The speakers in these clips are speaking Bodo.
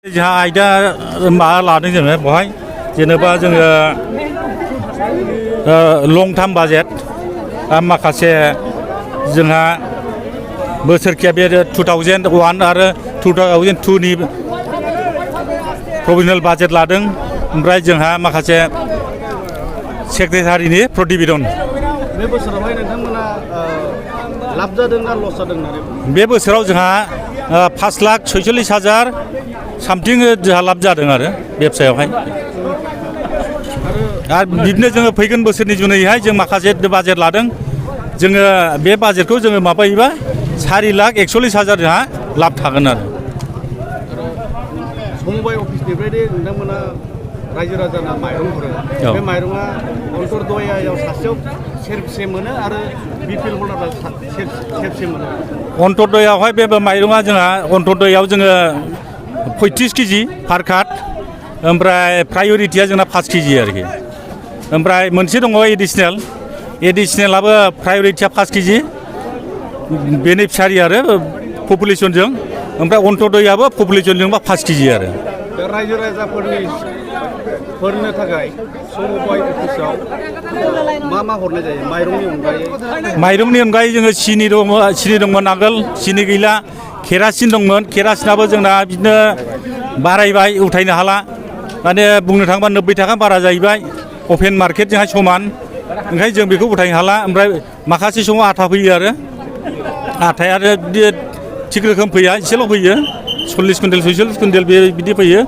जोंहा आयदा मा लादों जोङो बेवहाय जेनेबा जोङो लं टार्म बाजेट माखासे जोंहा बोसोरकिया बे 2001 आरो 2002 नि प्रभिजनेल बाजेट लादों ओमफ्राय जोंहा माखासे सेक्रेटारिनि प्रतिवेदन बे बोसोरावहाय नोंथांमोना लाब जादों ना लस जादों बे बोसोराव जोंहा 5,46,000 सामथिं जोंहा लाब जादों आरो बेबसायावहाय आरो बिदिनो जोङो फैगोन बोसोरनि जुनैहाय जों माखासे बाजेट लादों जोङो बे बाजेटखौ जोङो माबायोबा 4,41,000 जोंहा लाब थागोन आरो समबाय अफिसनिफ्राय नोंथांमोना रायजो राजाना माइरं हरो बे माइरङा अन्त्योदयायाव सासेयाव सेरबेसे मोनो आरो बिपिएल हल्डारफ्रा सेरबेसे मोनो अन्त्योदयावहाय बे माइरङा जोंहा अन्त्योदयाव जोङो 35 केजि पार कार्ड ओमफ्राय प्रायरिटिया जोंना 5 केजि आरोखि ओमफ्राय मोनसे दङ एडिशनेलाबो प्रायरिटिया 5 केजि बेनिफिसारि आरो पपुलेसनजों ओमफ्राय अन्त्योदयाबो पपुलेसनजोंबा 5 केजि आरो रायजो राजाफोरनो थाखाय समबाय अफिसाव मा हरनाय जायो माइरंनि अनगायै जोङो सिनि दंमोन आगोल सिनि गैला केरासिन दंमोन केरासिनाबो जोंना बिदिनो बारायबाय उथायनो हाला माने बुंनो थाङोबा 90 थाखा बारा जाहैबाय अपेन मार्केटजोंहाय समान ओंखायनो जों बेखौ उथायनो हाला ओमफ्राय माखासे समाव आथा फैयो आरो आथाया आरो थिग रोखोम फैया एसेल' फैयो 40 कुइन्टेल 46 कुइन्टेल बिदि फैयो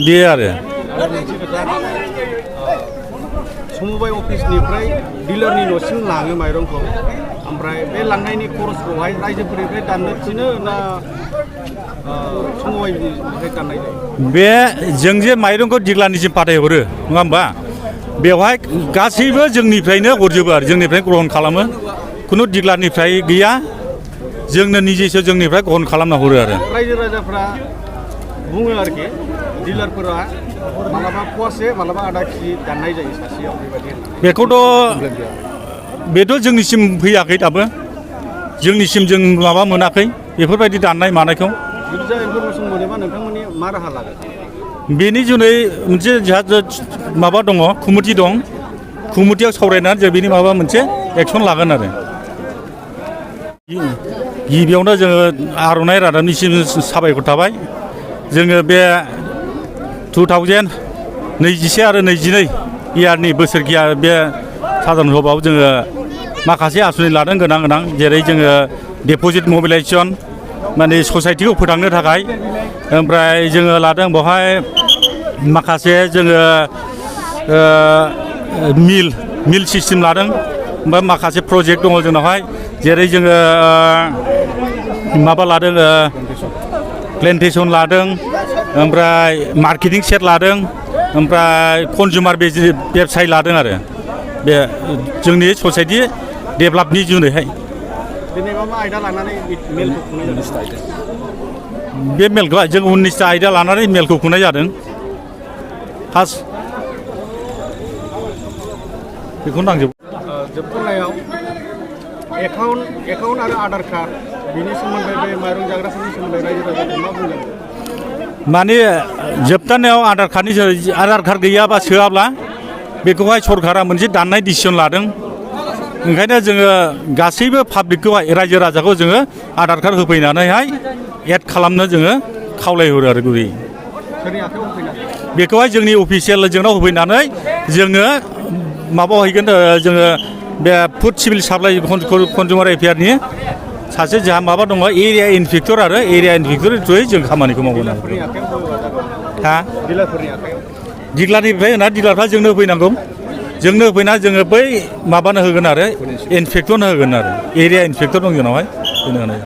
बे आरो समबाय अफिसनिफ्राय डिलारनि न'सिम लाङो माइरंखौ ओमफ्राय बे लांनायनि खरसखौहाय रायजोफोरनिफ्राय दाननो थिनो ना समबायनिफ्राय दाननाय जायो बे जों जे माइरंखौ डिलारनिसिम फाथायहरो नङा होमबा बेवहाय गासैबो जोंनिफ्रायनो हरजोबो आरो जोंनिफ्राय ग्रहन खालामो खुनु डिलारनिफ्राय गैया जोंनो निजेसो जोंनिफ्राय ग्रहन खालामना हरो आरो रायजो राजाफ्रा बुङो आरोखि डिलारफोरा मालाबा फवासे मालाबा आधा केजि दाननाय जायो सासेयाव बेथ' जोंनिसिम फैयाखै दाबो जोंनिसिम जों माबा मोनाखै बेफोरबायदि दाननाय मानायखौ बिदि इनफरमेसन मोनोबा नोंथांमोननि मा राहा लागोन बेनि जुनै मोनसे जोंहा माबा दङ कमिटि दं कमिटियाव सावरायनानै जों बेनि माबा मोनसे एक्सन लागोन आरो गिबियावनो जोङो आर'नाइ रादाबनिसिम साबायखर थाबाय जोङो बे 2021 आरो 22 इयारनि बोसोरकिया बे साधारन सभायाव जोङो माखासे आसुनि लादों गोनां जेरै जोङो डिप'जिट मबिलाइजेसन माने ससाइटिखौ फोथांनो थाखाय ओमफ्राय जोङो लादों बेवहाय माखासे जोङो मिल सिस्टेम लादों ओमफ्राय माखासे प्रजेक्ट दङ जोंनावहाय जेरै जोङो माबा लादों प्लेन्टेसन लादों ओमफ्राय मार्केटिं सेट लादों ओमफ्राय कनजुमार वेबसाइट लादों आरो बे जोंनि ससाइटि डेभेलपनि जुनैहाय बे मेलखौ जों 19टा आयदा लानानै मेलखौ खुंनाय जादों फार्स्ट बेखौनो नांजोबो जोबथारनायाव एकाउन्ट आरो आधार कार्ड बिनि सोमोन्दै बे माइरं जाग्राफोरनि सोमोन्दै रायजो राजाखौ मा बुंदों माने जोबथारनायाव आधार कार्ड गैयाबा सोआब्ला बेखौहाय सरकारा मोनसे दाननाय डिसिसन लादों ओंखायनो जोङो गासैबो पाब्लिकखौहाय रायजो राजाखौ जोङो आधार कार्ड होफैनानैहाय एड खालामनो जोङो खावलायहरो आरो गुरै बेखौहाय जोंनि अफिसियेल जोंनाव होफैनानै जोङो माबायाव हैगोन जोङो बे फुड सिभिल साप्लाइ कनजुमार एफेयारनि सासे जोंहा माबा दङ एरिया इन्सपेक्टर आरो एरिया इन्सपेक्टरनि थ्रुयै जों खामानिखौ मावगोन डिलारनिफ्राय होना डिलारफ्रा जोंनो होफैनांगौ जोंनो होफैना जोङो बै माबानो होगोन आरो इन्सपेक्टरनो होगोन आरो एरिया इन्सपेक्टर दं जोंनावहाय